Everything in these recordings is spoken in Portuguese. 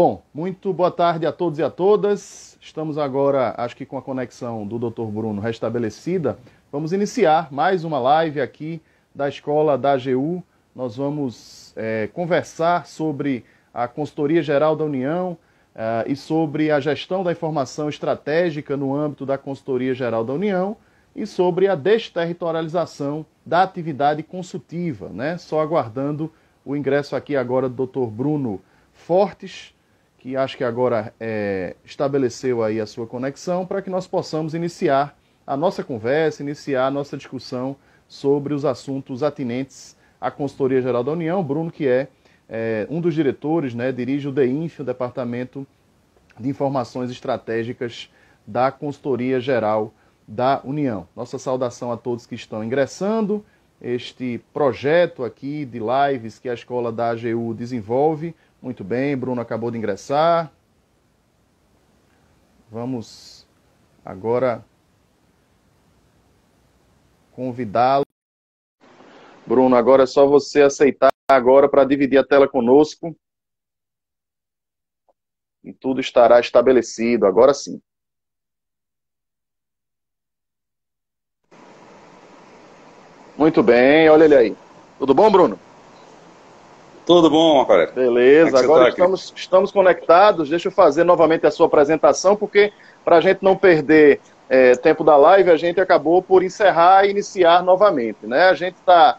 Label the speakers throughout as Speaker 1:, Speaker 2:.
Speaker 1: Bom, muito boa tarde a todos e a todas. Estamos agora, acho que com a conexão do Dr. Bruno restabelecida, vamos iniciar mais uma live aqui da Escola da AGU. Nós vamos conversar sobre a Consultoria Geral da União e sobre a gestão da informação estratégica no âmbito da Consultoria Geral da União e sobre a desterritorialização da atividade consultiva, né? Só aguardando o ingresso aqui agora do Dr. Bruno Fortes, que acho que agora estabeleceu aí a sua conexão, para que nós possamos iniciar a nossa conversa, iniciar a nossa discussão sobre os assuntos atinentes à Consultoria Geral da União. Bruno, que é um dos diretores, né, dirige o DEINF, o Departamento de Informações Estratégicas da Consultoria Geral da União. Nossa saudação a todos que estão ingressando. Este projeto aqui de lives que a Escola da AGU desenvolve. Muito bem, Bruno acabou de ingressar. Vamos agora convidá-lo. Bruno, agora é só você aceitar agora para dividir a tela conosco. E tudo estará estabelecido, agora sim. Muito bem, olha ele aí. Tudo bom, Bruno?
Speaker 2: Tudo bom, Marco.
Speaker 1: Beleza, agora estamos conectados. Deixa eu fazer novamente a sua apresentação, porque para a gente não perder tempo da live, a gente acabou por encerrar e iniciar novamente, né? A gente está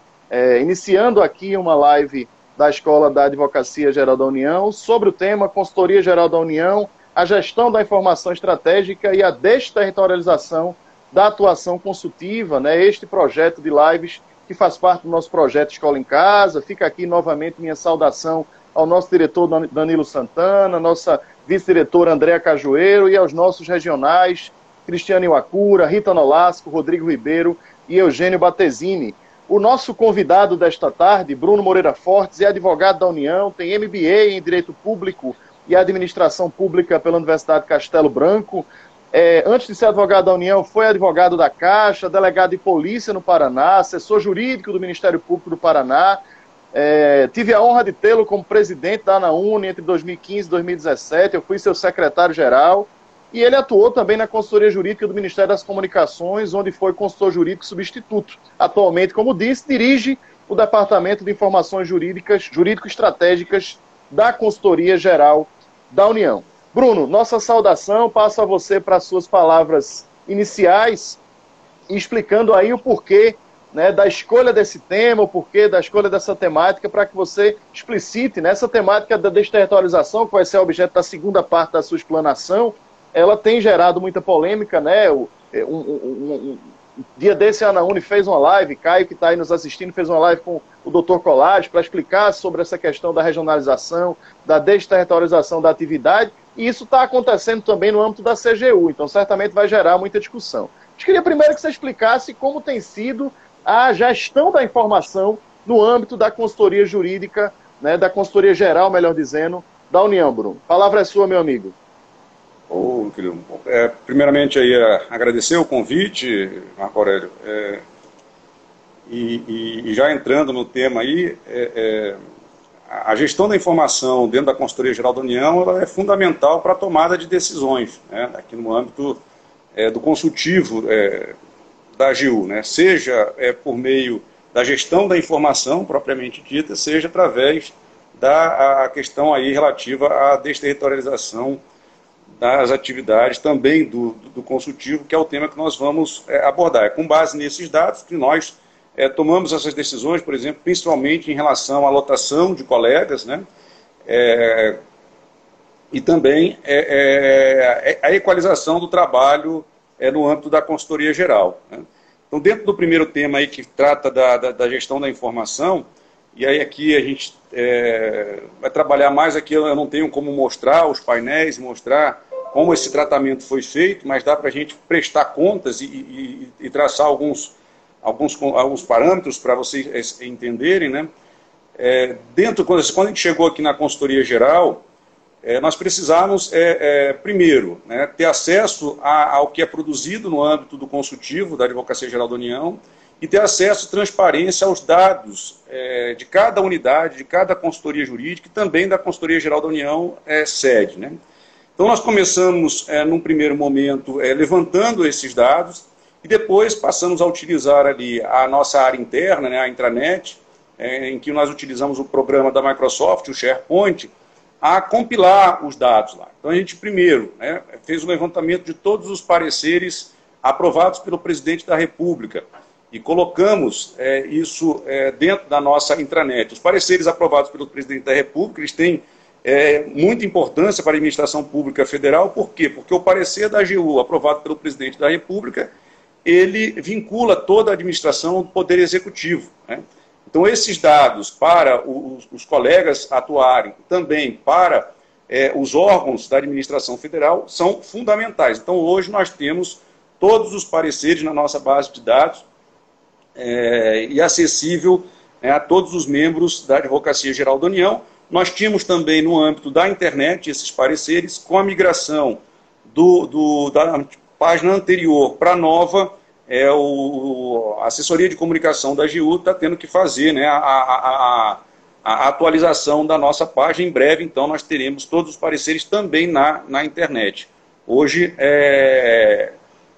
Speaker 1: iniciando aqui uma live da Escola da Advocacia Geral da União sobre o tema Consultoria Geral da União, a gestão da informação estratégica e a desterritorialização da atuação consultiva, né? Este projeto de lives que faz parte do nosso projeto Escola em Casa. Fica aqui novamente minha saudação ao nosso diretor Danilo Santana, nossa vice-diretora Andréa Cajueiro e aos nossos regionais, Cristiane Iwakura, Rita Nolasco, Rodrigo Ribeiro e Eugênio Battesini. O nosso convidado desta tarde, Bruno Moreira Fortes, é advogado da União, tem MBA em Direito Público e Administração Pública pela Universidade Castelo Branco. Antes de ser advogado da União, foi advogado da Caixa, delegado de polícia no Paraná, assessor jurídico do Ministério Público do Paraná. Tive a honra de tê-lo como presidente da ANAUNE entre 2015 e 2017, eu fui seu secretário-geral. E ele atuou também na consultoria jurídica do Ministério das Comunicações, onde foi consultor jurídico substituto. Atualmente, como disse, dirige o Departamento de Informações Jurídico-Estratégicas da Consultoria Geral da União. Bruno, nossa saudação, passo a você para as suas palavras iniciais, explicando aí o porquê, né, da escolha desse tema, o porquê da escolha dessa temática, para que você explicite, né, essa temática da desterritorialização, que vai ser objeto da segunda parte da sua explanação. Ela tem gerado muita polêmica, né? Dia desse a ANAUNE fez uma live, Caio, que está aí nos assistindo, fez uma live com o Dr. Colares para explicar sobre essa questão da regionalização, da desterritorialização da atividade, e isso está acontecendo também no âmbito da CGU, então certamente vai gerar muita discussão. Eu queria primeiro que você explicasse como tem sido a gestão da informação no âmbito da consultoria jurídica, né, da consultoria geral, melhor dizendo, da União, Bruno. A palavra é sua, meu amigo.
Speaker 2: Primeiramente, aí, agradecer o convite, Marco Aurélio, e já entrando no tema aí, a gestão da informação dentro da Consultoria Geral da União ela é fundamental para a tomada de decisões, né, aqui no âmbito do consultivo da AGU, né, seja por meio da gestão da informação propriamente dita, seja através da questão aí relativa à desterritorialização das atividades também do consultivo, que é o tema que nós vamos abordar. É com base nesses dados que nós tomamos essas decisões, por exemplo, principalmente em relação à lotação de colegas, né? E também a equalização do trabalho no âmbito da consultoria geral, né? Então, dentro do primeiro tema aí que trata da gestão da informação, e aí aqui a gente vai trabalhar mais aqui, eu não tenho como mostrar os painéis, mostrar como esse tratamento foi feito, mas dá para a gente prestar contas e traçar alguns parâmetros para vocês entenderem, né? Quando a gente chegou aqui na consultoria geral, nós precisamos, primeiro, né, ter acesso ao que é produzido no âmbito do consultivo da Advocacia Geral da União e ter acesso e transparência aos dados de cada unidade, de cada consultoria jurídica e também da Consultoria Geral da União sede, né? Então nós começamos, num primeiro momento, levantando esses dados e depois passamos a utilizar ali a nossa área interna, né, a intranet, em que nós utilizamos o programa da Microsoft, o SharePoint, a compilar os dados lá. Então a gente primeiro, né, fez o levantamento de todos os pareceres aprovados pelo presidente da República e colocamos isso dentro da nossa intranet. Os pareceres aprovados pelo presidente da República, eles têm muita importância para a administração pública federal. Por quê? Porque o parecer da AGU, aprovado pelo presidente da República, ele vincula toda a administração do Poder Executivo, né? Então, esses dados para os colegas atuarem, também para os órgãos da administração federal, são fundamentais. Então, hoje nós temos todos os pareceres na nossa base de dados e acessível a todos os membros da Advocacia Geral da União. Nós tínhamos também, no âmbito da internet, esses pareceres, com a migração da página anterior para a nova. A assessoria de comunicação da AGU está tendo que fazer, né, a atualização da nossa página. Em breve, então, nós teremos todos os pareceres também na internet. Hoje,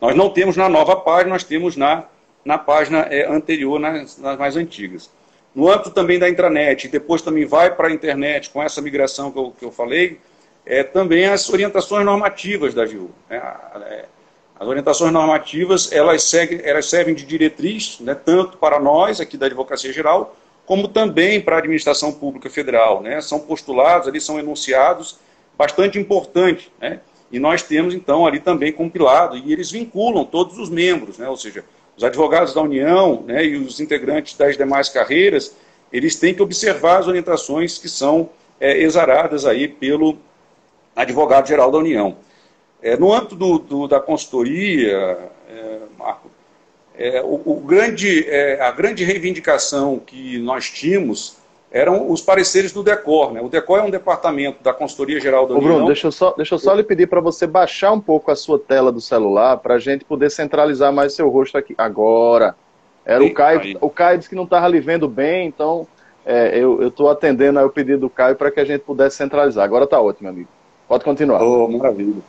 Speaker 2: nós não temos na nova página, nós temos na página anterior, nas mais antigas. No âmbito também da intranet, depois também vai para a internet com essa migração que eu falei, também as orientações normativas da AGU, né? As orientações normativas, elas servem de diretriz, né, tanto para nós, aqui da Advocacia Geral, como também para a Administração Pública Federal, né? São postulados, ali são enunciados bastante importantes, né? E nós temos, então, ali também compilado, e eles vinculam todos os membros, né? Ou seja, os advogados da União, né, e os integrantes das demais carreiras, eles têm que observar as orientações que são exaradas aí pelo advogado-geral da União. No âmbito da consultoria, Marco, a grande reivindicação que nós tínhamos eram os pareceres do DECOR, né? O DECOR é um departamento da Consultoria Geral da União.
Speaker 1: Bruno, deixa eu só lhe pedir para você baixar um pouco a sua tela do celular para a gente poder centralizar mais seu rosto aqui. Agora, o Caio disse que não estava lhe vendo bem, então eu estou atendendo ao pedido do Caio para que a gente pudesse centralizar. Agora está ótimo, amigo. Pode continuar.
Speaker 2: Oh, maravilha.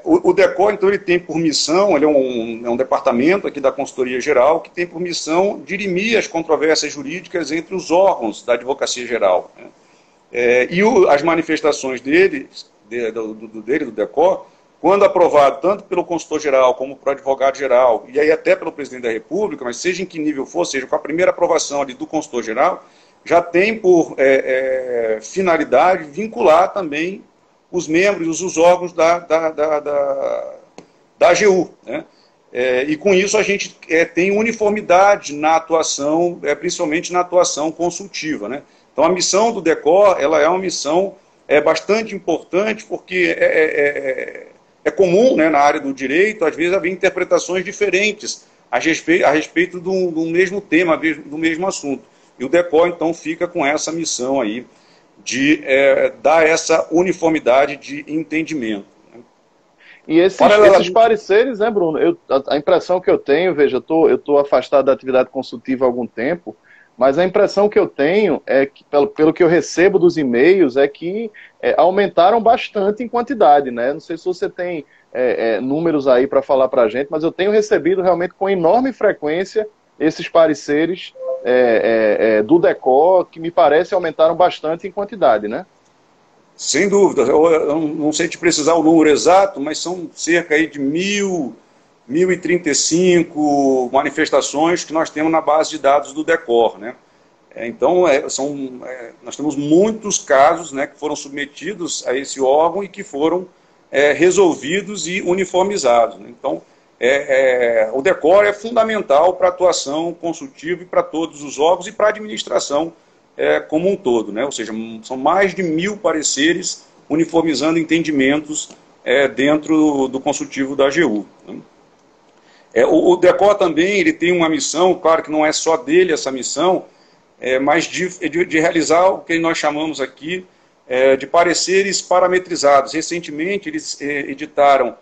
Speaker 2: O DECOR, então, ele tem por missão, ele é um departamento aqui da Consultoria Geral, que tem por missão dirimir as controvérsias jurídicas entre os órgãos da Advocacia Geral, né? E as manifestações do DECOR, quando aprovado tanto pelo consultor geral como pelo advogado geral, e aí até pelo presidente da República, mas seja em que nível for, seja com a primeira aprovação ali do consultor geral, já tem por finalidade vincular também os membros, os órgãos da AGU, né? E com isso a gente tem uniformidade na atuação, principalmente na atuação consultiva, né? Então a missão do DECOR, ela é uma missão bastante importante, porque é comum, né, na área do direito, às vezes haver interpretações diferentes a respeito do mesmo tema, do mesmo assunto. E o DECOR, então, fica com essa missão aí, de dar essa uniformidade de entendimento, né?
Speaker 1: E esses pareceres, né, Bruno, a impressão que eu tenho, veja, eu estou afastado da atividade consultiva há algum tempo, mas a impressão que eu tenho é que, pelo que eu recebo dos e-mails, é que aumentaram bastante em quantidade, né? Não sei se você tem números aí para falar para a gente, mas eu tenho recebido realmente com enorme frequência esses pareceres do DECOR, que me parece aumentaram bastante em quantidade, né?
Speaker 2: Sem dúvida. Eu não sei te precisar o número exato, mas são cerca aí de 1.035 manifestações que nós temos na base de dados do DECOR, né? Então, nós temos muitos casos, né, que foram submetidos a esse órgão e que foram resolvidos e uniformizados, né? Então, o DECOR é fundamental para a atuação consultiva e para todos os órgãos e para a administração como um todo, né? Ou seja, são mais de 1.000 pareceres uniformizando entendimentos dentro do consultivo da AGU, né? O DECOR também ele tem uma missão, claro que não é só dele essa missão, mas de realizar o que nós chamamos aqui de pareceres parametrizados. Recentemente eles editaram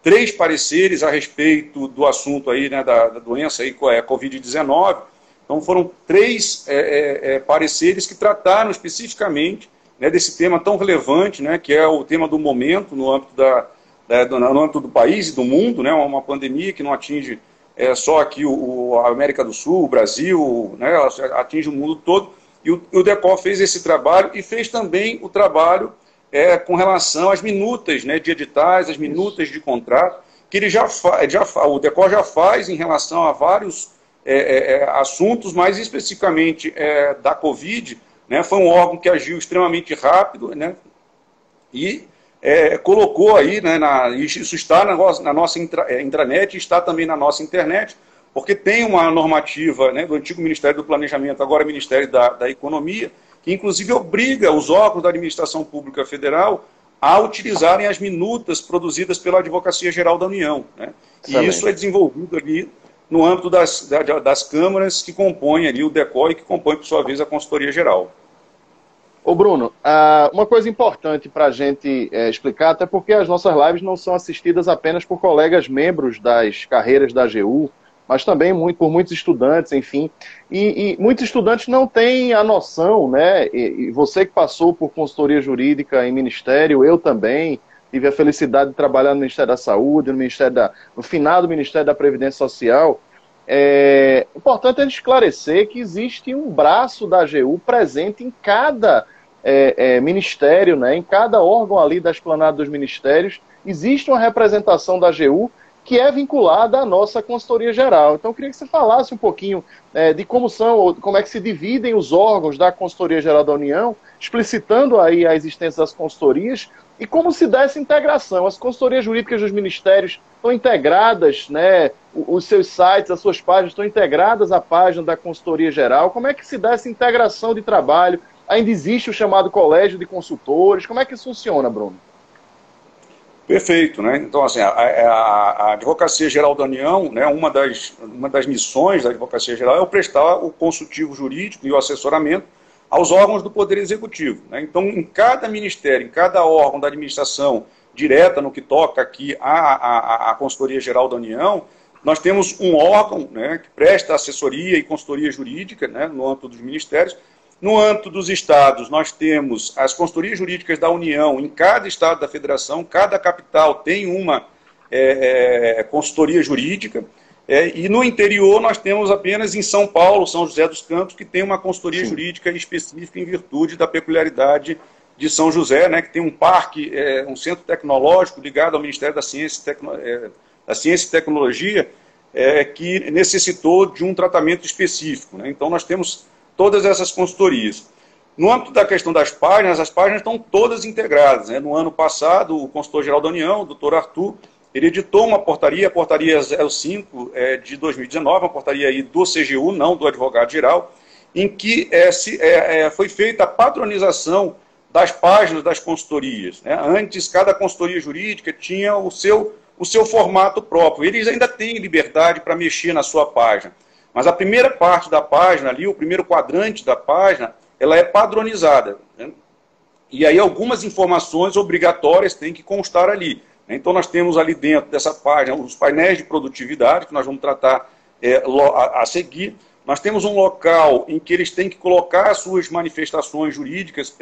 Speaker 2: 3 pareceres a respeito do assunto aí, né, da doença aí, Covid-19. Então foram 3 pareceres que trataram especificamente, né, desse tema tão relevante, né, que é o tema do momento no âmbito, no âmbito do país e do mundo, né, uma pandemia que não atinge só aqui a América do Sul, o Brasil, né, ela atinge o mundo todo. E o DECOL fez esse trabalho e fez também o trabalho com relação às minutas, né, de editais, as minutas de contrato, que ele o DECOL já faz em relação a vários assuntos, mais especificamente da Covid, né, foi um órgão que agiu extremamente rápido, né, e colocou aí, né, isso está na nossa intranet, está também na nossa internet, porque tem uma normativa, né, do antigo Ministério do Planejamento, agora Ministério da Economia, que inclusive obriga os órgãos da Administração Pública Federal a utilizarem as minutas produzidas pela Advocacia Geral da União, né? E isso é desenvolvido ali no âmbito das câmaras que compõem ali o DECOL e que compõem, por sua vez, a Consultoria Geral.
Speaker 1: Ô Bruno, uma coisa importante para a gente explicar, até porque as nossas lives não são assistidas apenas por colegas membros das carreiras da AGU, mas também por muitos estudantes, enfim. E muitos estudantes não têm a noção, né? E você que passou por consultoria jurídica em ministério, eu também tive a felicidade de trabalhar no Ministério da Saúde, no finado Ministério da Previdência Social. É importante a gente esclarecer que existe um braço da AGU presente em cada ministério, né? Em cada órgão ali da esplanada dos ministérios, existe uma representação da AGU que é vinculada à nossa consultoria geral. Então, eu queria que você falasse um pouquinho de como é que se dividem os órgãos da Consultoria Geral da União, explicitando aí a existência das consultorias e como se dá essa integração. As consultorias jurídicas dos ministérios estão integradas, né, os seus sites, as suas páginas estão integradas à página da Consultoria Geral. Como é que se dá essa integração de trabalho? Ainda existe o chamado Colégio de Consultores? Como é que isso funciona, Bruno?
Speaker 2: Perfeito, né? Então, assim, a Advocacia Geral da União, né, uma das missões da Advocacia Geral é o prestar o consultivo jurídico e o assessoramento aos órgãos do Poder Executivo, né? Então, em cada ministério, em cada órgão da administração direta, no que toca aqui à Consultoria Geral da União, nós temos um órgão, né, que presta assessoria e consultoria jurídica, né, no âmbito dos ministérios. No âmbito dos estados, nós temos as consultorias jurídicas da União, em cada estado da federação, cada capital tem uma consultoria jurídica, e no interior nós temos apenas em São Paulo, São José dos Campos, que tem uma consultoria jurídica específica em virtude da peculiaridade de São José, né, que tem um parque, um centro tecnológico ligado ao Ministério da Ciência e Tecnologia, que necessitou de um tratamento específico, né? Então nós temos todas essas consultorias. No âmbito da questão das páginas, as páginas estão todas integradas, né? No ano passado, o consultor-geral da União, o doutor Arthur, ele editou uma portaria, a portaria 05 de 2019, uma portaria aí do CGU, não do advogado-geral, em que foi feita a padronização das páginas das consultorias, né? Antes, cada consultoria jurídica tinha o seu formato próprio. Eles ainda têm liberdade para mexer na sua página. Mas a primeira parte da página ali, o primeiro quadrante da página, ela é padronizada, né? E aí algumas informações obrigatórias têm que constar ali, né? Então nós temos ali dentro dessa página os painéis de produtividade, que nós vamos tratar a seguir. Nós temos um local em que eles têm que colocar as suas manifestações jurídicas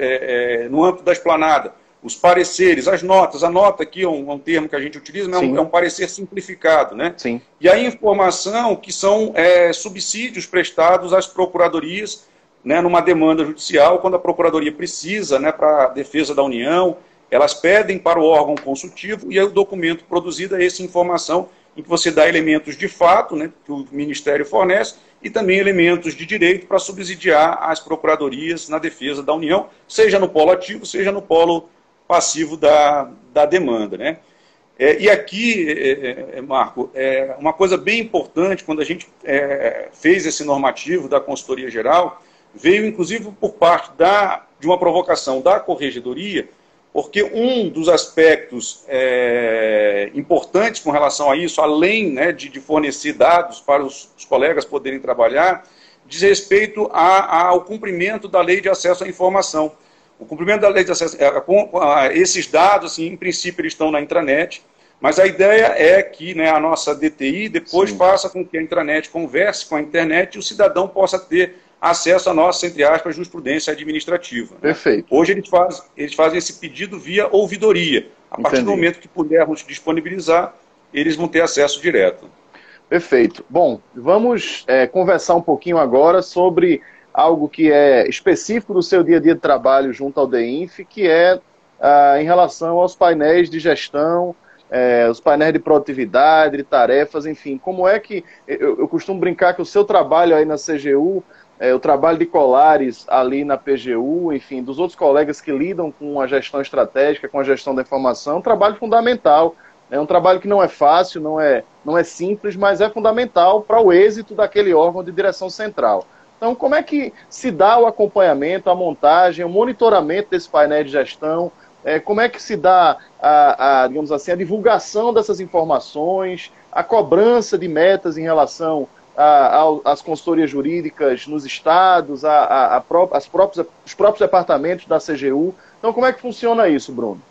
Speaker 2: no âmbito da esplanada, os pareceres, as notas. A nota aqui é um termo que a gente utiliza, mas é um parecer simplificado, né?
Speaker 1: Sim.
Speaker 2: E a informação que são subsídios prestados às procuradorias, né, numa demanda judicial, quando a procuradoria precisa, né, para a defesa da União, elas pedem para o órgão consultivo e aí o documento produzido é essa informação em que você dá elementos de fato, né, que o Ministério fornece, e também elementos de direito para subsidiar as procuradorias na defesa da União, seja no polo ativo, seja no polo passivo da demanda, né? E aqui, Marco, uma coisa bem importante, quando a gente fez esse normativo da Consultoria Geral, veio inclusive por parte de uma provocação da Corregedoria, porque um dos aspectos importantes com relação a isso, além, né, de fornecer dados para os colegas poderem trabalhar, diz respeito ao cumprimento da Lei de Acesso à Informação. O cumprimento da Lei de Acesso... esses dados, assim, em princípio, eles estão na intranet, Mas a ideia é que, né, a nossa DTI depois faça com que a intranet converse com a internet e o cidadão possa ter acesso à nossa, entre aspas, jurisprudência administrativa. Né?
Speaker 1: Perfeito.
Speaker 2: Hoje eles fazem esse pedido via ouvidoria. A partir do momento que pudermos disponibilizar, eles vão ter acesso direto. Perfeito.
Speaker 1: Bom, vamos conversar um pouquinho agora sobre algo que é específico do seu dia a dia de trabalho junto ao DEINF, que é em relação aos painéis de gestão, os painéis de produtividade, de tarefas, enfim. Como é que... Eu costumo brincar que o seu trabalho aí na CGU, o trabalho de Colares ali na PGU, enfim, dos outros colegas que lidam com a gestão estratégica, com a gestão da informação, é um trabalho fundamental. É um trabalho que não é fácil, não é simples, mas é fundamental para o êxito daquele órgão de direção central. Então, como é que se dá o acompanhamento, a montagem, o monitoramento desse painel de gestão? Como é que se dá, digamos assim, a divulgação dessas informações, a cobrança de metas em relação às consultorias jurídicas nos estados, os próprios departamentos da CGU? Então, como é que funciona isso, Bruno?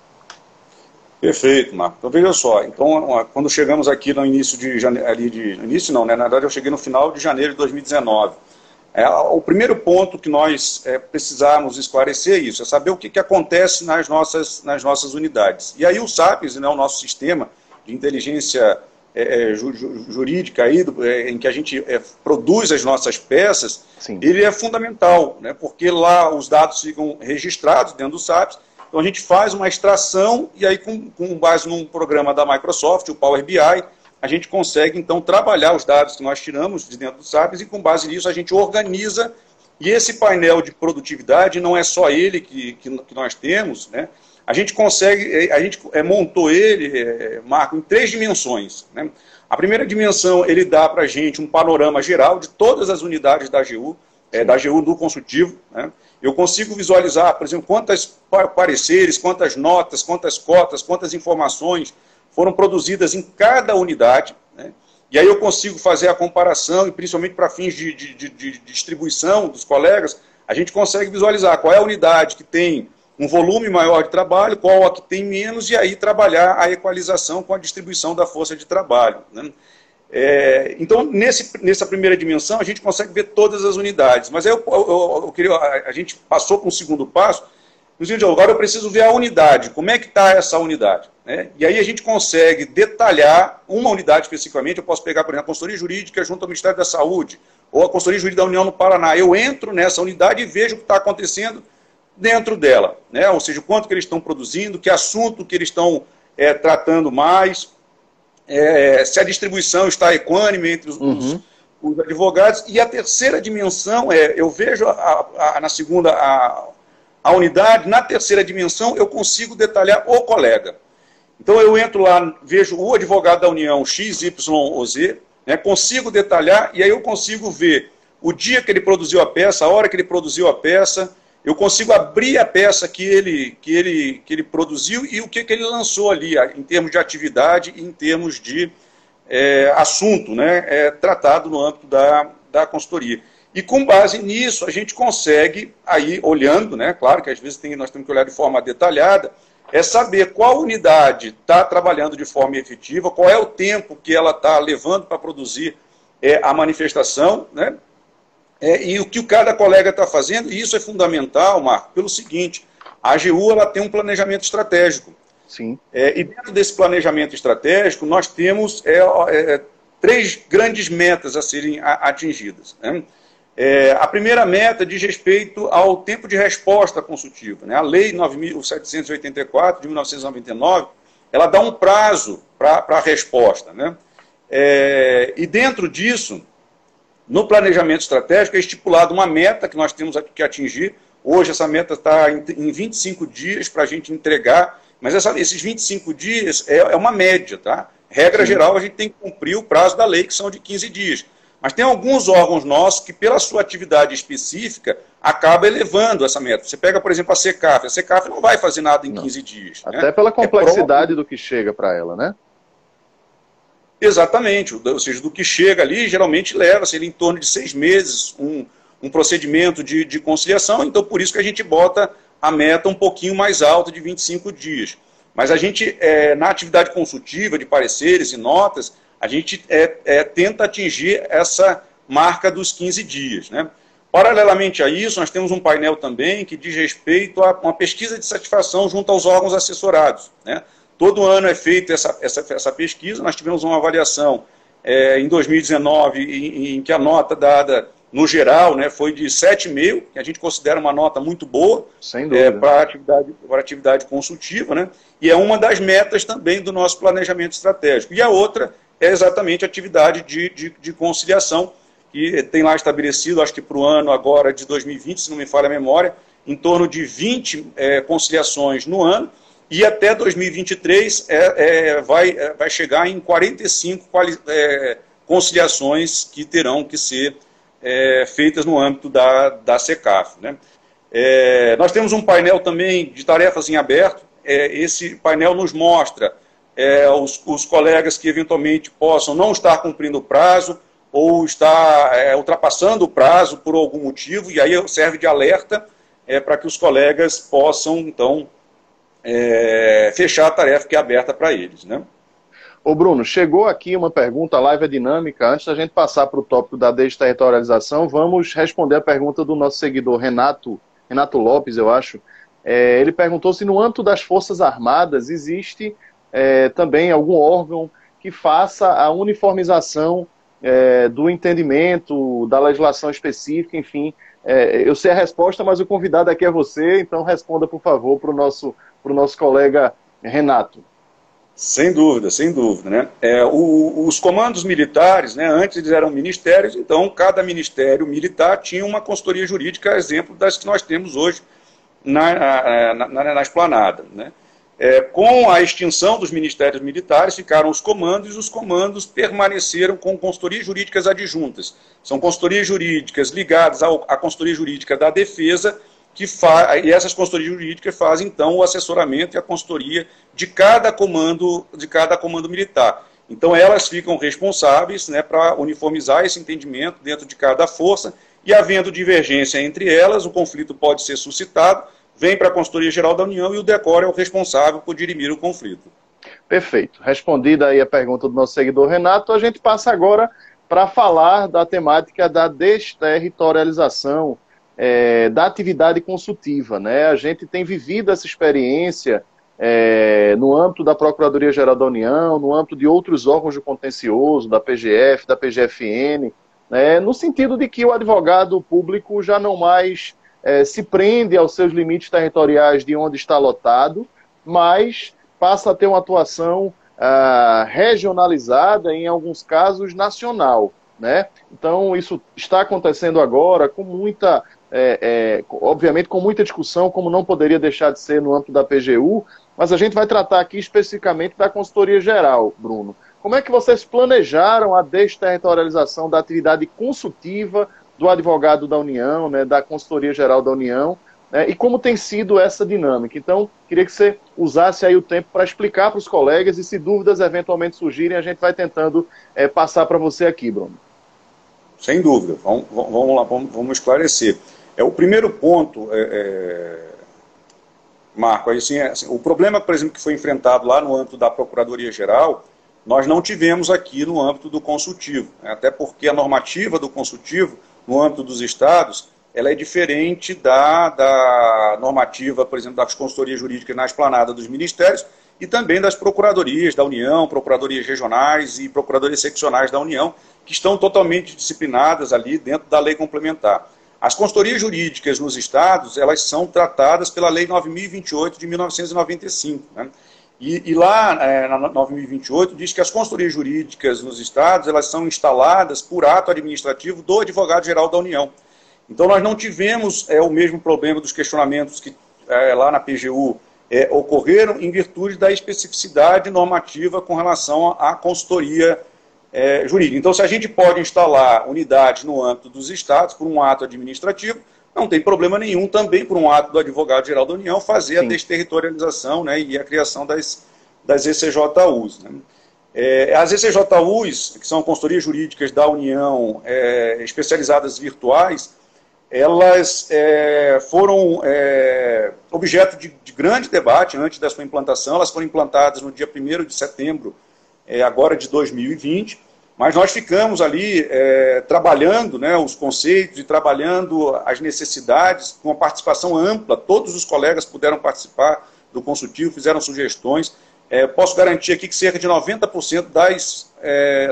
Speaker 2: Perfeito, Marco. Então, veja só. Então, quando chegamos aqui no início de janeiro... Início não, né? Na verdade, eu cheguei no final de janeiro de 2019. O primeiro ponto que nós precisamos esclarecer é isso, é saber o que acontece nas nossas unidades. E aí o SAPS, né, o nosso sistema de inteligência jurídica, aí, em que a gente produz as nossas peças, sim, ele é fundamental, né, porque lá os dados ficam registrados dentro do SAPS, então a gente faz uma extração e aí com base num programa da Microsoft, o Power BI, a gente consegue, então, trabalhar os dados que nós tiramos de dentro do SAPS e, com base nisso, a gente organiza. E esse painel de produtividade não é só ele que nós temos, né? A gente montou ele, Marco, em 3 dimensões. Né? A primeira dimensão, ele dá para a gente um panorama geral de todas as unidades da AGU, da AGU do consultivo. Né? Eu consigo visualizar, por exemplo, quantos pareceres, quantas notas, quantas cotas, quantas informações foram produzidas em cada unidade, né? E aí eu consigo fazer a comparação, e principalmente para fins de distribuição dos colegas, a gente consegue visualizar qual é a unidade que tem um volume maior de trabalho, qual a que tem menos, e aí trabalhar a equalização com a distribuição da força de trabalho. Né? Então, nessa primeira dimensão, a gente consegue ver todas as unidades, mas aí a gente passou para um segundo passo. Agora eu preciso ver a unidade, como é que está essa unidade? Né? E aí a gente consegue detalhar uma unidade especificamente. Eu posso pegar, por exemplo, a consultoria jurídica junto ao Ministério da Saúde, ou a consultoria jurídica da União no Paraná. Eu entro nessa unidade e vejo o que está acontecendo dentro dela. Né? Ou seja, o quanto que eles estão produzindo, que assunto que eles estão tratando mais, se a distribuição está equânime entre os advogados. E a terceira dimensão eu vejo na segunda... a unidade, na terceira dimensão, eu consigo detalhar o colega. Então, eu entro lá, vejo o advogado da União, XYOZ, né, consigo detalhar, e aí eu consigo ver o dia que ele produziu a peça, a hora que ele produziu a peça, eu consigo abrir a peça que ele produziu e o que ele lançou ali, em termos de atividade e em termos de assunto, né, tratado no âmbito da consultoria. E com base nisso, a gente consegue, aí olhando, né, claro que às vezes nós temos que olhar de forma detalhada, saber qual unidade está trabalhando de forma efetiva, qual é o tempo que ela está levando para produzir a manifestação, né, e o que cada colega está fazendo. E isso é fundamental, Marco, pelo seguinte: a AGU ela tem um planejamento estratégico. Sim. E dentro desse planejamento estratégico, nós temos 3 grandes metas a serem atingidas, né? A primeira meta diz respeito ao tempo de resposta consultiva. Né? A Lei 9.784, de 1999, ela dá um prazo para a resposta. Né? E dentro disso, no planejamento estratégico, é estipulada uma meta que nós temos que atingir. Hoje essa meta está em 25 dias para a gente entregar, mas esses 25 dias é uma média. Tá? Regra geral, a gente tem que cumprir o prazo da lei, que são de 15 dias. Mas tem alguns órgãos nossos que, pela sua atividade específica, acaba elevando essa meta. Você pega, por exemplo, a SECAF. A SECAF não vai fazer nada em 15 dias.
Speaker 1: Até né? Pela complexidade do que chega para ela, né?
Speaker 2: Exatamente. Ou seja, do que chega ali, geralmente leva-se em torno de 6 meses um procedimento de conciliação. Então, por isso que a gente bota a meta um pouquinho mais alta, de 25 dias. Mas a gente, na atividade consultiva de pareceres e notas, a gente tenta atingir essa marca dos 15 dias, né? Paralelamente a isso, nós temos um painel também que diz respeito a uma pesquisa de satisfação junto aos órgãos assessorados, né? Todo ano é feita essa pesquisa. Nós tivemos uma avaliação em 2019 em que a nota dada no geral, né, foi de 7,5, que a gente considera uma nota muito boa para a atividade consultiva, né? E é uma das metas também do nosso planejamento estratégico. E a outra é exatamente a atividade de conciliação, que tem lá estabelecido, acho que para o ano agora de 2020, se não me falha a memória, em torno de 20 conciliações no ano, e até 2023 vai chegar em 45 conciliações que terão que ser feitas no âmbito da SECAF, né? Nós temos um painel também de tarefas em aberto. Esse painel nos mostra os colegas que eventualmente possam não estar cumprindo o prazo ou estar ultrapassando o prazo por algum motivo, e aí serve de alerta para que os colegas possam, então, fechar a tarefa que é aberta para eles, né?
Speaker 1: Ô Bruno, chegou aqui uma pergunta, a live é dinâmica. Antes da gente passar para o tópico da desterritorialização, vamos responder a pergunta do nosso seguidor Renato Lopes, eu acho. Ele perguntou se no âmbito das Forças Armadas existe também algum órgão que faça a uniformização do entendimento, da legislação específica, enfim. Eu sei a resposta, mas o convidado aqui é você, então responda, por favor, para o nosso colega Renato.
Speaker 2: Sem dúvida, né? Os comandos militares, né, antes eles eram ministérios, então cada ministério militar tinha uma consultoria jurídica, exemplo das que nós temos hoje na esplanada, né? Com a extinção dos ministérios militares, ficaram os comandos, e os comandos permaneceram com consultorias jurídicas adjuntas. São consultorias jurídicas ligadas à consultoria jurídica da defesa, e essas consultorias jurídicas fazem, então, o assessoramento e a consultoria de cada comando militar. Então, elas ficam responsáveis, né, para uniformizar esse entendimento dentro de cada força, e havendo divergência entre elas, o conflito pode ser suscitado, vem para a Consultoria Geral da União e o DECOR é o responsável por dirimir o conflito.
Speaker 1: Perfeito. Respondida aí a pergunta do nosso seguidor Renato, a gente passa agora para falar da temática da desterritorialização, da atividade consultiva, né? A gente tem vivido essa experiência no âmbito da Procuradoria-Geral da União, no âmbito de outros órgãos de contencioso, da PGF, da PGFN, né? No sentido de que o advogado público já não mais se prende aos seus limites territoriais de onde está lotado, mas passa a ter uma atuação regionalizada, em alguns casos nacional, né? Então isso está acontecendo agora com muita... obviamente com muita discussão, como não poderia deixar de ser no âmbito da PGU, mas a gente vai tratar aqui especificamente da consultoria geral, Bruno. Como é que vocês planejaram a desterritorialização da atividade consultiva do advogado da União, né, da consultoria geral da União, né, e como tem sido essa dinâmica? Então, queria que você usasse aí o tempo para explicar para os colegas, e se dúvidas eventualmente surgirem, a gente vai tentando passar para você aqui, Bruno.
Speaker 2: Sem dúvida, vamos lá, vamos esclarecer. O primeiro ponto, Marco, assim, o problema, por exemplo, que foi enfrentado lá no âmbito da Procuradoria-Geral, nós não tivemos aqui no âmbito do consultivo, né? Até porque a normativa do consultivo, no âmbito dos estados, ela é diferente da normativa, por exemplo, das consultorias jurídicas na esplanada dos ministérios e também das procuradorias da União, procuradorias regionais e procuradorias seccionais da União, que estão totalmente disciplinadas ali dentro da lei complementar. As consultorias jurídicas nos estados, elas são tratadas pela Lei 9.028 de 1995, né? E lá, na 9.028, diz que as consultorias jurídicas nos estados, elas são instaladas por ato administrativo do Advogado-Geral da União. Então, nós não tivemos o mesmo problema dos questionamentos que lá na PGU ocorreram em virtude da especificidade normativa com relação à consultoria jurídica. Então, se a gente pode instalar unidades no âmbito dos estados por um ato administrativo, não tem problema nenhum também, por um ato do Advogado-Geral da União, fazer Sim. a desterritorialização, né, e a criação das ECJUs. Né. As ECJUs, que são consultorias jurídicas da União especializadas virtuais, elas foram objeto de grande debate antes da sua implantação. Elas foram implantadas no dia 1º de setembro, agora de 2020, mas nós ficamos ali trabalhando, né, os conceitos e trabalhando as necessidades com uma participação ampla. Todos os colegas puderam participar do consultivo, fizeram sugestões. Posso garantir aqui que cerca de 90% das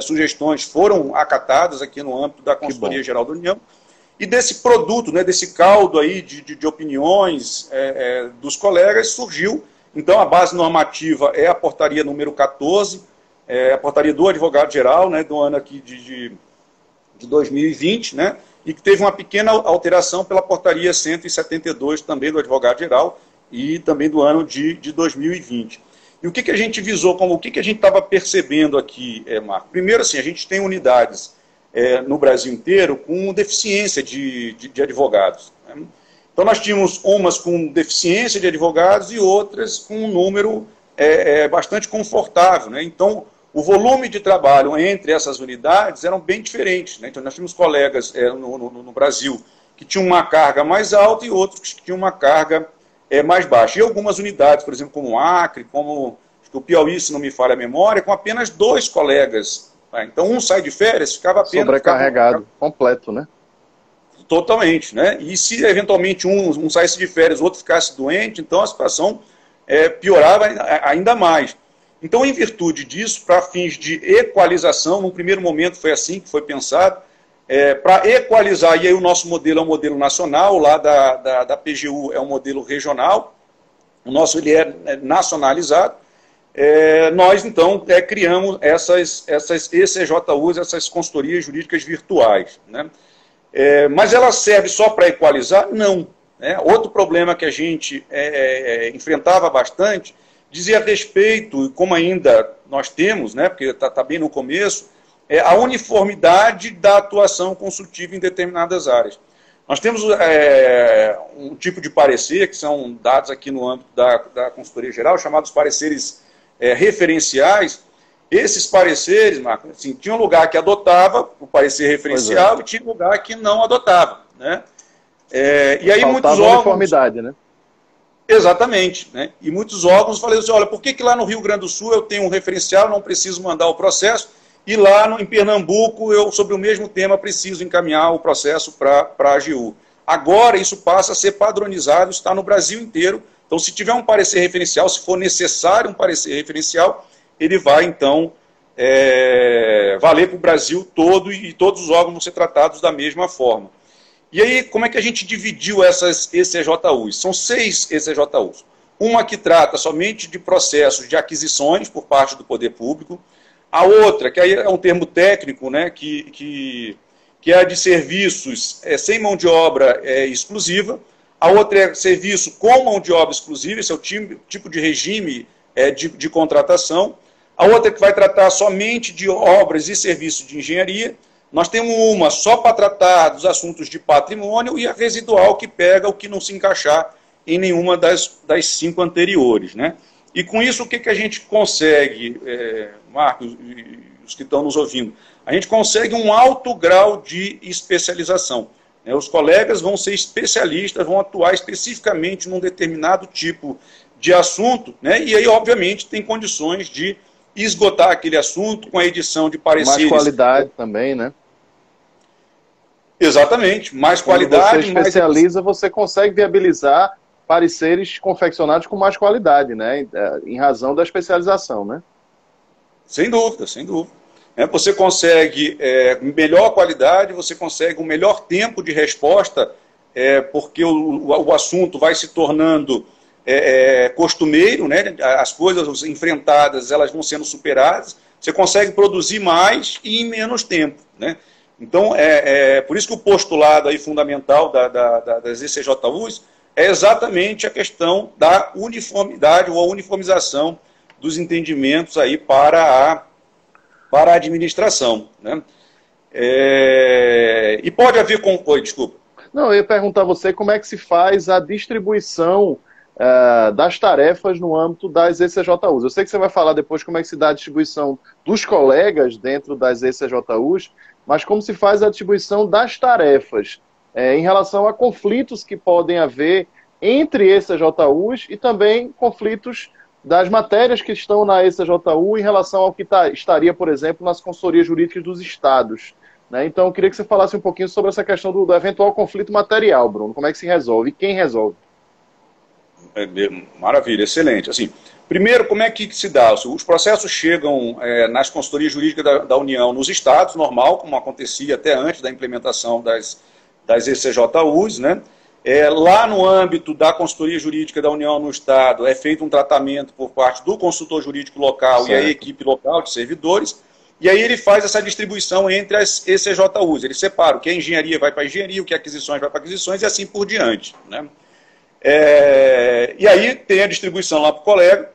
Speaker 2: sugestões foram acatadas aqui no âmbito da Consultoria Geral da União. E desse produto, né, desse caldo aí de opiniões dos colegas, surgiu, então, a base normativa é a portaria número 14, a portaria do advogado-geral, né, do ano aqui de 2020, né, e que teve uma pequena alteração pela portaria 172 também do advogado-geral e também do ano de 2020. E o que a gente visou, o que a gente estava percebendo aqui, Marco? Primeiro, assim, a gente tem unidades no Brasil inteiro com deficiência de advogados, né? Então nós tínhamos umas com deficiência de advogados e outras com um número bastante confortável, né? Então o volume de trabalho entre essas unidades eram bem diferentes, né? Então nós tínhamos colegas no Brasil que tinham uma carga mais alta e outros que tinham uma carga mais baixa. E algumas unidades, por exemplo, como o Acre, como o Piauí, se não me falha a memória, com apenas 2 colegas. Então, um sai de férias, ficava apenas...
Speaker 1: Sobrecarregado, completo, né?
Speaker 2: Totalmente, né? E se, eventualmente, um saísse de férias, o outro ficasse doente, então a situação piorava ainda mais. Então, em virtude disso, para fins de equalização, num primeiro momento foi assim que foi pensado, para equalizar, e aí o nosso modelo é um modelo nacional, lá da PGU é um modelo regional, o nosso ele é nacionalizado. Nós, então, criamos essas ECJUs, essas consultorias jurídicas virtuais, né? Mas ela serve só para equalizar? Não, né? Outro problema que a gente enfrentava bastante dizia respeito, como ainda nós temos, né, porque está bem no começo, a uniformidade da atuação consultiva em determinadas áreas. Nós temos um tipo de parecer, que são dados aqui no âmbito da consultoria geral, chamados pareceres referenciais. Esses pareceres, Marco, assim, tinha um lugar que adotava o parecer referencial e tinha um lugar que não adotava, né? E aí
Speaker 1: faltava
Speaker 2: muitos órgãos...
Speaker 1: uniformidade, né?
Speaker 2: Exatamente, né? E muitos órgãos falaram assim, olha, por que lá no Rio Grande do Sul eu tenho um referencial, não preciso mandar o processo, e lá em Pernambuco eu, sobre o mesmo tema, preciso encaminhar o processo para a AGU. Agora isso passa a ser padronizado, está no Brasil inteiro. Então, se tiver um parecer referencial, se for necessário um parecer referencial, ele vai, então, valer para o Brasil todo e todos os órgãos vão ser tratados da mesma forma. E aí, como é que a gente dividiu essas ECJUs? São 6 ECJUs. Uma que trata somente de processos de aquisições por parte do poder público. A outra, que aí é um termo técnico, né, que é a de serviços sem mão de obra exclusiva. A outra é serviço com mão de obra exclusiva, esse é o tipo de regime de contratação. A outra que vai tratar somente de obras e serviços de engenharia. Nós temos uma só para tratar dos assuntos de patrimônio e a residual que pega o que não se encaixar em nenhuma das 5 anteriores, né? E com isso, o que a gente consegue, Marcos e os que estão nos ouvindo? A gente consegue um alto grau de especialização, né? Os colegas vão ser especialistas, vão atuar especificamente num determinado tipo de assunto, né? E aí, obviamente, tem condições de esgotar aquele assunto com a edição de pareceres.
Speaker 1: Mais qualidade também, né?
Speaker 2: Exatamente, mais qualidade.
Speaker 1: Quando você especializa, você consegue viabilizar pareceres confeccionados com mais qualidade, né? Em razão da especialização, né?
Speaker 2: Sem dúvida, sem dúvida. Você consegue melhor qualidade, você consegue um melhor tempo de resposta, porque o assunto vai se tornando costumeiro, né? As coisas enfrentadas elas vão sendo superadas, você consegue produzir mais e em menos tempo, né? Então, por isso que o postulado aí fundamental das ECJUs é exatamente a questão da uniformidade ou a uniformização dos entendimentos aí para a administração, né? E pode haver... Oi, desculpa.
Speaker 1: Não, eu ia perguntar a você como é que se faz a distribuição das tarefas no âmbito das ECJUs. Eu sei que você vai falar depois como é que se dá a distribuição dos colegas dentro das ECJUs, mas como se faz a distribuição das tarefas em relação a conflitos que podem haver entre ECJUs e também conflitos das matérias que estão na ECJU em relação ao que estaria, por exemplo, nas consultorias jurídicas dos estados. Né? Então, eu queria que você falasse um pouquinho sobre essa questão do eventual conflito material, Bruno. Como é que se resolve e quem resolve?
Speaker 2: Maravilha, excelente. Assim, primeiro, como é que se dá? Os processos chegam nas consultorias jurídicas da União nos estados, normal, como acontecia até antes da implementação das ECJUs, né? Lá no âmbito da consultoria jurídica da União no Estado, é feito um tratamento por parte do consultor jurídico local e a equipe local de servidores, e aí ele faz essa distribuição entre as ECJUs. Ele separa o que é engenharia vai para engenharia, o que é aquisições vai para aquisições e assim por diante. Né? E aí tem a distribuição lá para o colega.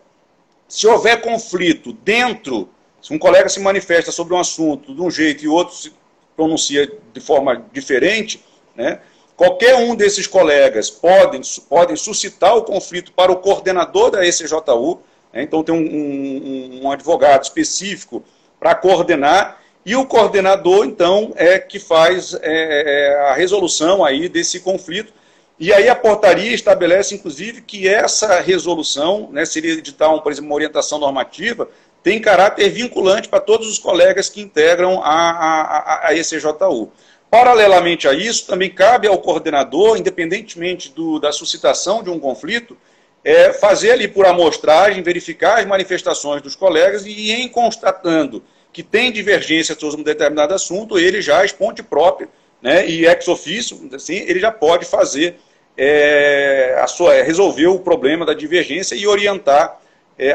Speaker 2: Se houver conflito dentro, se um colega se manifesta sobre um assunto de um jeito e outro se pronuncia de forma diferente, né? Qualquer um desses colegas podem suscitar o conflito para o coordenador da ECJU, né? Então tem um advogado específico para coordenar, e o coordenador, então, é que faz a resolução aí desse conflito, e aí a portaria estabelece, inclusive, que essa resolução, né, se ele editar, por exemplo, uma orientação normativa, tem caráter vinculante para todos os colegas que integram a ECJU. Paralelamente a isso, também cabe ao coordenador, independentemente da suscitação de um conflito, fazer ali por amostragem, verificar as manifestações dos colegas e, em constatando que tem divergência sobre um determinado assunto, ele já, esponte própria, né, e ex officio, assim, ele já pode fazer, resolver o problema da divergência e orientar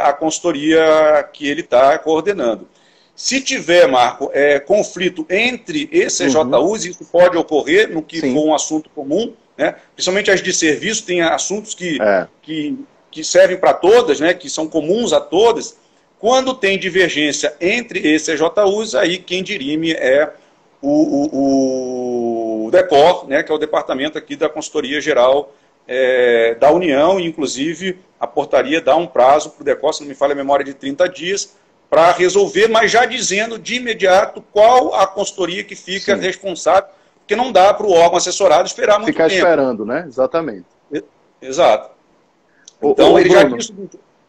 Speaker 2: a consultoria que ele está coordenando. Se tiver, Marco, conflito entre ECJUs, isso pode ocorrer no que for um assunto comum, né? Principalmente as de serviço, tem assuntos que servem para todas, né? Que são comuns a todas. Quando tem divergência entre ECJUs, aí quem dirime é o DECOR, né? Que é o departamento aqui da Consultoria Geral da União, e inclusive a portaria dá um prazo para o DECOR, se não me falha a memória, de 30 dias, para resolver, mas já dizendo de imediato qual a consultoria que fica responsável, porque não dá para o órgão assessorado esperar muito tempo.
Speaker 1: Ficar esperando, né? Exatamente.
Speaker 2: Exato. Então, ele já disse...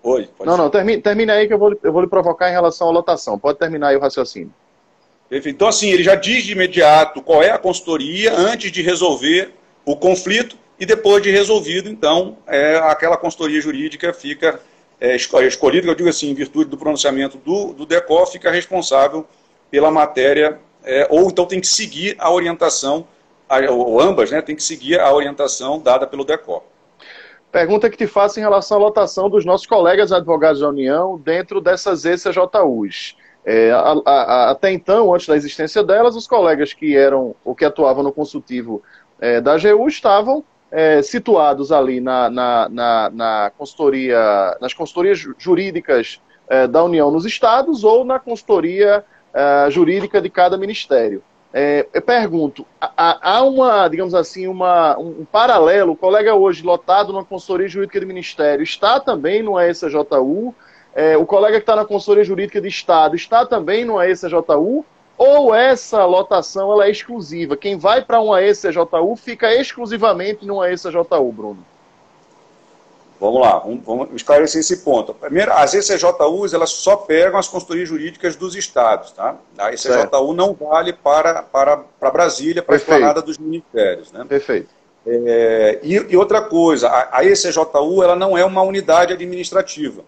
Speaker 2: Oi,
Speaker 1: não, termina aí que eu vou lhe provocar em relação à lotação. Pode terminar aí o raciocínio.
Speaker 2: Perfeito. Então, assim, ele já diz de imediato qual é a consultoria antes de resolver o conflito e depois de resolvido, então, aquela consultoria jurídica fica... escolhido, eu digo assim, em virtude do pronunciamento do DECOR, fica responsável pela matéria, ou então tem que seguir a orientação, ou ambas, né, tem que seguir a orientação dada pelo DECOR.
Speaker 1: Pergunta que te faço em relação à lotação dos nossos colegas advogados da União dentro dessas ECJUs. Até então, antes da existência delas, os colegas que eram ou que atuavam no consultivo da AGU estavam situados ali nas consultorias jurídicas da União nos estados ou na consultoria jurídica de cada ministério. Eu pergunto, há digamos assim, um paralelo, o colega hoje lotado na consultoria jurídica do ministério está também no ECJU, o colega que está na consultoria jurídica de estado está também no ECJU, ou essa lotação ela é exclusiva? Quem vai para uma ECJU fica exclusivamente numa ECJU, Bruno?
Speaker 2: Vamos lá, vamos esclarecer esse ponto. Primeiro, as ECJUs elas só pegam as consultorias jurídicas dos estados. Tá? A ECJU não vale para Brasília, para a esplanada dos ministérios. Né?
Speaker 1: Perfeito.
Speaker 2: E outra coisa, a ECJU ela não é uma unidade administrativa.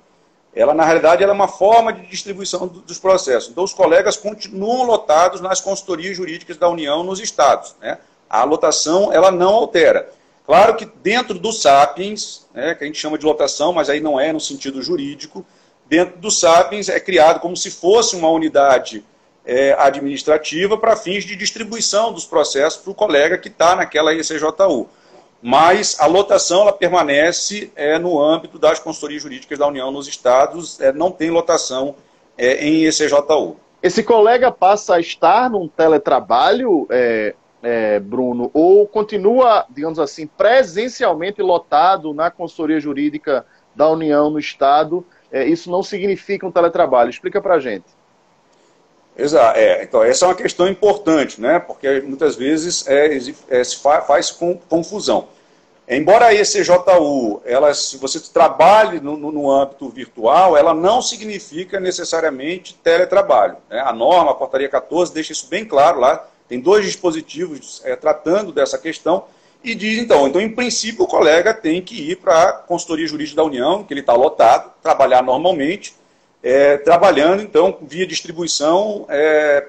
Speaker 2: Ela, na realidade, ela é uma forma de distribuição dos processos. Então, os colegas continuam lotados nas consultorias jurídicas da União nos estados. Né? A lotação, ela não altera. Claro que dentro do Sapiens, né, que a gente chama de lotação, mas aí não é no sentido jurídico, dentro do Sapiens é criado como se fosse uma unidade administrativa para fins de distribuição dos processos para o colega que está naquela ECJU. Mas a lotação ela permanece no âmbito das consultorias jurídicas da União nos estados, não tem lotação em ECJU.
Speaker 1: Esse colega passa a estar num teletrabalho, Bruno, ou continua, digamos assim, presencialmente lotado na consultoria jurídica da União no estado? Isso não significa um teletrabalho. Explica para a gente.
Speaker 2: Exato. Então, essa é uma questão importante, né? Porque muitas vezes se faz confusão. Embora a ECJU, se você trabalhe no âmbito virtual, ela não significa necessariamente teletrabalho, né? A norma, a portaria 14, deixa isso bem claro lá, tem 2 dispositivos tratando dessa questão, e diz, então, em princípio, o colega tem que ir para a consultoria jurídica da União, que ele está lotado, trabalhar normalmente, trabalhando, então, via distribuição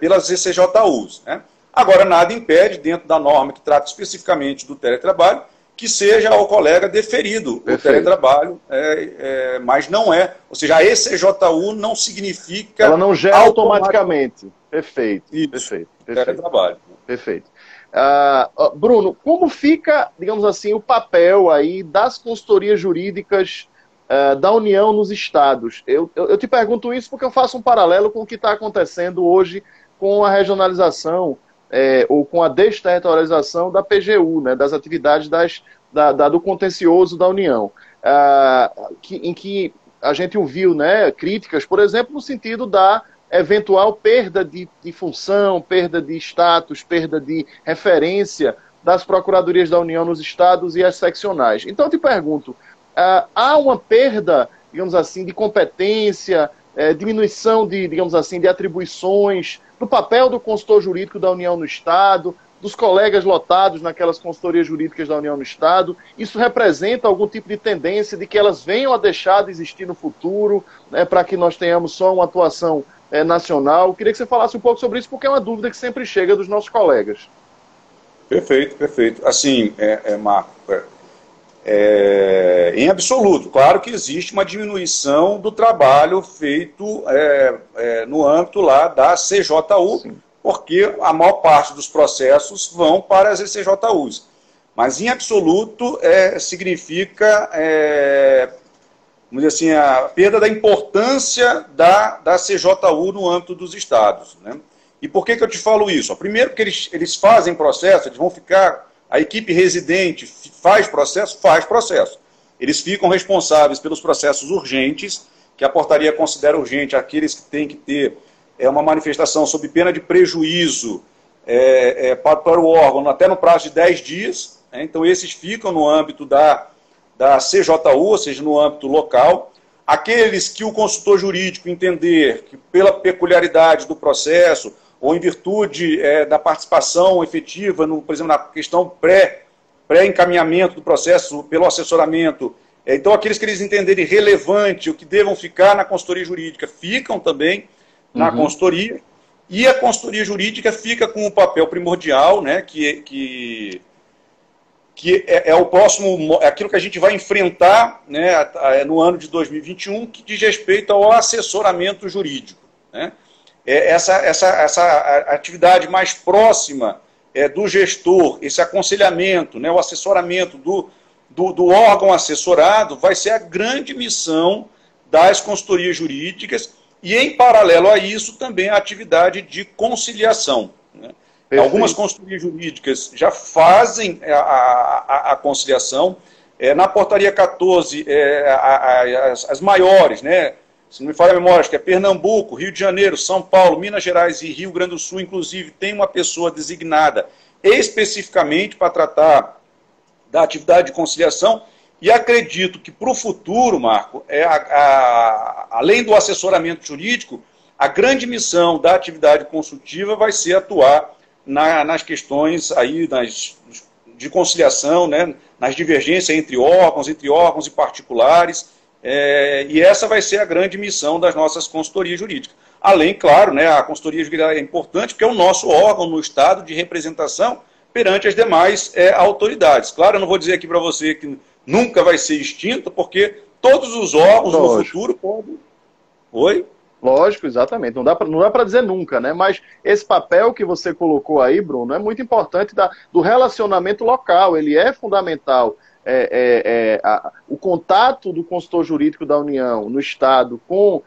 Speaker 2: pelas ECJUs, né? Agora, nada impede, dentro da norma que trata especificamente do teletrabalho, que seja ao colega deferido o teletrabalho, mas não é. Ou seja, a ECJU não significa...
Speaker 1: Ela não gera automaticamente. Perfeito.
Speaker 2: Isso,
Speaker 1: perfeito.
Speaker 2: Teletrabalho.
Speaker 1: Perfeito. Bruno, como fica, digamos assim, o papel aí das consultorias jurídicas da União nos estados? Eu te pergunto isso porque eu faço um paralelo com o que está acontecendo hoje com a regionalização ou com a desterritorialização da PGU, né, das atividades do contencioso da União, em que a gente ouviu, né, críticas, por exemplo, no sentido da eventual perda de função, perda de status, perda de referência das procuradorias da União nos estados e as seccionais. Então eu te pergunto, há uma perda, digamos assim, de competência, diminuição de, digamos assim, de atribuições, do papel do consultor jurídico da União no Estado, dos colegas lotados naquelas consultorias jurídicas da União no Estado? Isso representa algum tipo de tendência de que elas venham a deixar de existir no futuro, né, para que nós tenhamos só uma atuação nacional? Eu queria que você falasse um pouco sobre isso, porque é uma dúvida que sempre chega dos nossos colegas.
Speaker 2: Perfeito, perfeito. Assim, Marco, em absoluto, claro que existe uma diminuição do trabalho feito no âmbito lá da CJU, sim, porque a maior parte dos processos vão para as ECJUs. Mas, em absoluto, significa, vamos dizer assim, a perda da importância da CJU no âmbito dos estados, né? E por que eu te falo isso? Primeiro, porque eles fazem processo, eles vão ficar... A equipe residente faz processo. Eles ficam responsáveis pelos processos urgentes, que a portaria considera urgente aqueles que têm que ter uma manifestação sob pena de prejuízo para o órgão até no prazo de 10 dias. Então, esses ficam no âmbito da CJU, ou seja, no âmbito local. Aqueles que o consultor jurídico entender que, pela peculiaridade do processo, ou em virtude da participação efetiva, por exemplo, na questão pré-encaminhamento do processo, pelo assessoramento, então aqueles que eles entenderem relevante, o que devam ficar na consultoria jurídica, ficam também na consultoria, e a consultoria jurídica fica com o papel primordial, né, que é o próximo, aquilo que a gente vai enfrentar, né, no ano de 2021, que diz respeito ao assessoramento jurídico, né? Essa atividade mais próxima do gestor, esse aconselhamento, né, o assessoramento do órgão assessorado, vai ser a grande missão das consultorias jurídicas e, em paralelo a isso, também a atividade de conciliação, né? Algumas consultorias jurídicas já fazem a conciliação. Na portaria 14, as maiores, né, se não me falha a memória, acho que é Pernambuco, Rio de Janeiro, São Paulo, Minas Gerais e Rio Grande do Sul, inclusive, tem uma pessoa designada especificamente para tratar da atividade de conciliação, e acredito que para o futuro, Marco, além do assessoramento jurídico, a grande missão da atividade consultiva vai ser atuar nas questões aí de conciliação, né, nas divergências entre órgãos e particulares. E essa vai ser a grande missão das nossas consultorias jurídicas. Além, claro, né, a consultoria jurídica é importante porque é o nosso órgão no Estado de representação perante as demais autoridades. Claro, eu não vou dizer aqui para você que nunca vai ser extinto, porque todos os órgãos no futuro podem... Oi?
Speaker 1: Lógico, exatamente. Não dá para dizer nunca, né? Mas esse papel que você colocou aí, Bruno, é muito importante do relacionamento local. Ele é fundamental. O contato do consultor jurídico da União no Estado com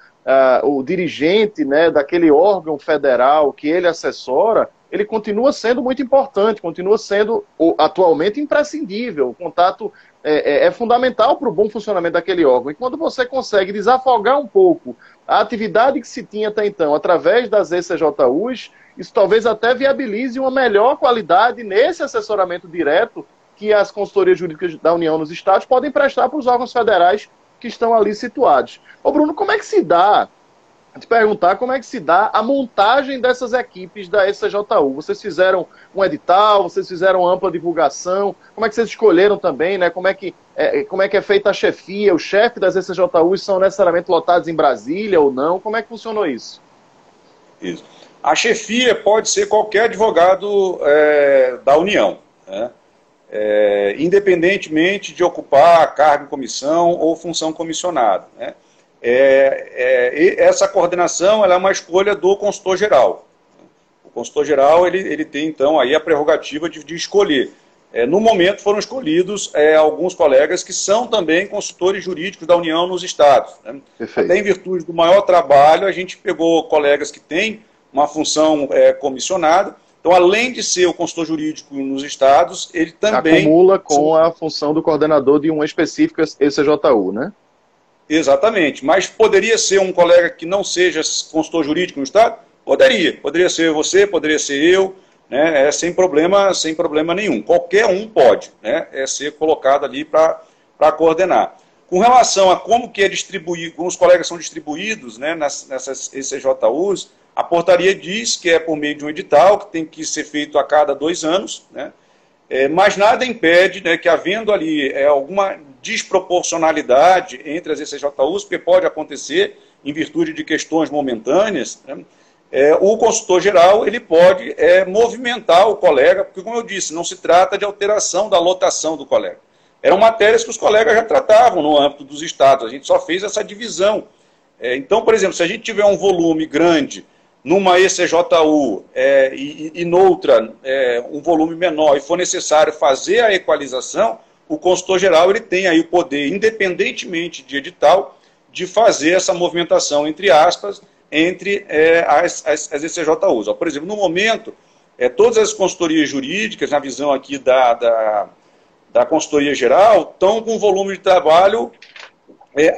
Speaker 1: o dirigente, né, daquele órgão federal que ele assessora, ele continua sendo muito importante, continua sendo atualmente imprescindível. O contato é fundamental para o bom funcionamento daquele órgão. E quando você consegue desafogar um pouco a atividade que se tinha até então através das ECJUs, isso talvez até viabilize uma melhor qualidade nesse assessoramento direto que as consultorias jurídicas da União nos estados podem prestar para os órgãos federais que estão ali situados. Ô Bruno, como é que se dá, te perguntar, como é que se dá a montagem dessas equipes da ECJU? Vocês fizeram um edital, vocês fizeram ampla divulgação, como é que vocês escolheram também, né? Como é que é feita a chefia, o chefe das ECJUs são necessariamente lotados em Brasília ou não? Como é que funcionou isso?
Speaker 2: Isso. A chefia pode ser qualquer advogado da União, né? Independentemente de ocupar cargo em comissão ou função comissionada, né? Essa coordenação ela é uma escolha do consultor-geral. O consultor-geral ele tem, então, aí a prerrogativa de escolher. No momento foram escolhidos alguns colegas que são também consultores jurídicos da União nos estados, né? Até em virtude do maior trabalho, a gente pegou colegas que têm uma função comissionada. Então, além de ser o consultor jurídico nos estados, ele também...
Speaker 1: acumula com a função do coordenador de uma específica ECJU, né?
Speaker 2: Exatamente, mas poderia ser um colega que não seja consultor jurídico no estado? Poderia ser você, poderia ser eu, né? Sem problema nenhum. Qualquer um pode, né? Ser colocado ali para coordenar. Com relação a como que é distribuído, como os colegas são distribuídos, né, nessas ECJUs, a portaria diz que é por meio de um edital, que tem que ser feito a cada 2 anos, né? Mas nada impede, né, que havendo ali alguma desproporcionalidade entre as ECJUs, porque pode acontecer em virtude de questões momentâneas, né, o consultor-geral ele pode movimentar o colega, porque, como eu disse, não se trata de alteração da lotação do colega. Eram matérias que os colegas já tratavam no âmbito dos estados, a gente só fez essa divisão. Então, por exemplo, se a gente tiver um volume grande numa ECJU e noutra um volume menor e for necessário fazer a equalização, o consultor-geral ele tem aí o poder, independentemente de edital, de fazer essa movimentação, entre aspas, entre as ECJUs. Por exemplo, no momento, todas as consultorias jurídicas, na visão aqui da consultoria geral, estão com um volume de trabalho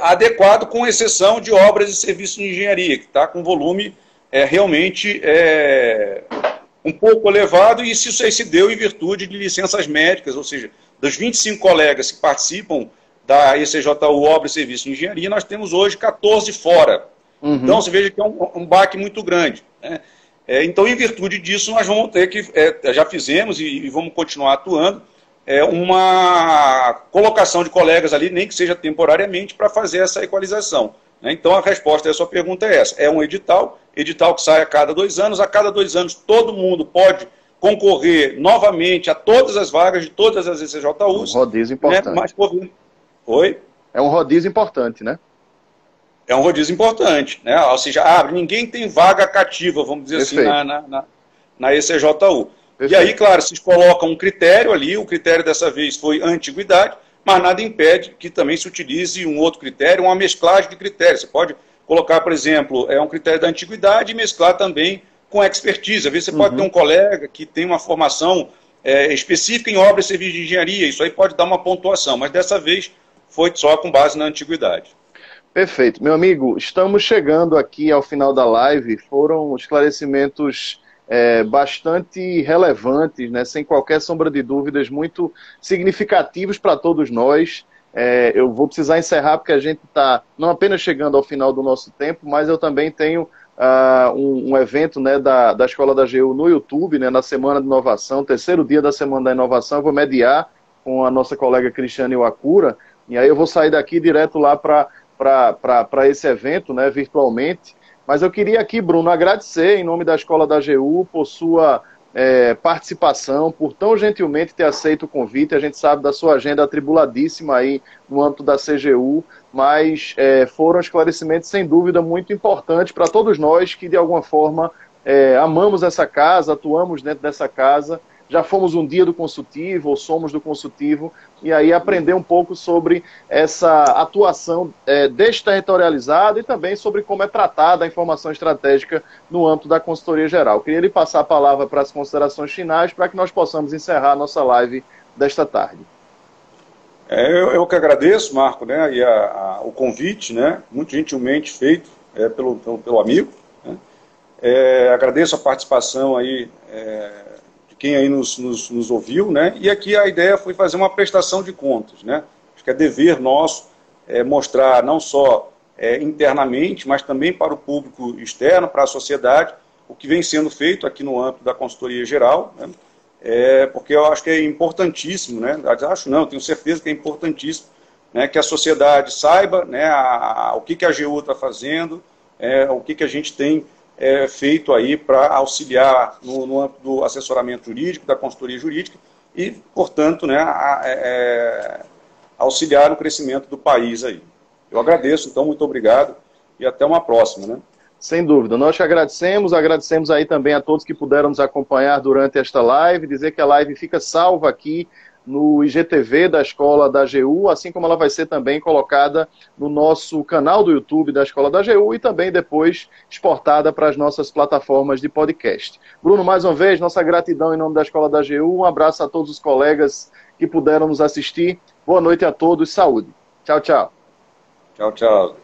Speaker 2: adequado, com exceção de obras e serviços de engenharia, que está com volume realmente um pouco elevado, e isso aí se deu em virtude de licenças médicas, ou seja, dos 25 colegas que participam da ECJU Obra e Serviço de Engenharia, nós temos hoje 14 fora. Uhum. Então, você veja que é um baque muito grande, né? Então, em virtude disso, nós vamos ter que, já fizemos e vamos continuar atuando, uma colocação de colegas ali, nem que seja temporariamente, para fazer essa equalização. Então, a resposta à sua pergunta é essa. É um edital que sai a cada 2 anos. A cada 2 anos, todo mundo pode concorrer novamente a todas as vagas de todas as ECJUs.
Speaker 1: Um rodízio importante.
Speaker 2: Né? Mas, Oi?
Speaker 1: É um rodízio importante, né?
Speaker 2: É um rodízio importante, né? Ou seja, ninguém tem vaga cativa, vamos dizer Perfeito. Assim, na ECJU. Perfeito. E aí, claro, se coloca um critério ali, o critério dessa vez foi a antiguidade, mas nada impede que também se utilize um outro critério, uma mesclagem de critérios. Você pode colocar, por exemplo, um critério da antiguidade e mesclar também com expertise. Às vezes você pode ter um colega que tem uma formação específica em obra e serviço de engenharia, isso aí pode dar uma pontuação, mas dessa vez foi só com base na antiguidade.
Speaker 1: Perfeito. Meu amigo, estamos chegando aqui ao final da live, foram esclarecimentos bastante relevantes, né, sem qualquer sombra de dúvidas, muito significativos para todos nós. Eu vou precisar encerrar porque a gente está não apenas chegando ao final do nosso tempo, mas eu também tenho um evento, né, da Escola da AGU no YouTube, né, na Semana de Inovação, º dia da Semana da Inovação. Eu vou mediar com a nossa colega Cristiane Wakura, e aí eu vou sair daqui direto lá para esse evento, né, virtualmente. Mas eu queria aqui, Bruno, agradecer em nome da Escola da AGU por sua participação, por tão gentilmente ter aceito o convite. A gente sabe da sua agenda atribuladíssima aí no âmbito da CGU, mas foram esclarecimentos sem dúvida muito importantes para todos nós que de alguma forma amamos essa casa, atuamos dentro dessa casa, já fomos um dia do consultivo, ou somos do consultivo, e aí aprender um pouco sobre essa atuação desterritorializada e também sobre como é tratada a informação estratégica no âmbito da consultoria geral. Queria lhe passar a palavra para as considerações finais, para que nós possamos encerrar a nossa live desta tarde.
Speaker 2: Eu que agradeço, Marco, né, e o convite, né, muito gentilmente feito pelo amigo. Né. Agradeço a participação aí de quem aí nos ouviu, né, e aqui a ideia foi fazer uma prestação de contas, né. Acho que é dever nosso mostrar não só internamente, mas também para o público externo, para a sociedade, o que vem sendo feito aqui no âmbito da consultoria geral, né. Porque eu acho que é importantíssimo, né? Acho não, tenho certeza que é importantíssimo, né, que a sociedade saiba, né, o que a AGU está fazendo, o que a gente tem feito aí para auxiliar no âmbito do assessoramento jurídico, da consultoria jurídica e, portanto, né, auxiliar no crescimento do país aí. Eu agradeço, então, muito obrigado e até uma próxima, né?
Speaker 1: Sem dúvida. Nós te agradecemos aí também a todos que puderam nos acompanhar durante esta live, dizer que a live fica salva aqui no IGTV da Escola da AGU, assim como ela vai ser também colocada no nosso canal do YouTube da Escola da AGU e também depois exportada para as nossas plataformas de podcast. Bruno, mais uma vez, nossa gratidão em nome da Escola da AGU, um abraço a todos os colegas que puderam nos assistir, boa noite a todos, saúde. Tchau, tchau.
Speaker 2: Tchau, tchau.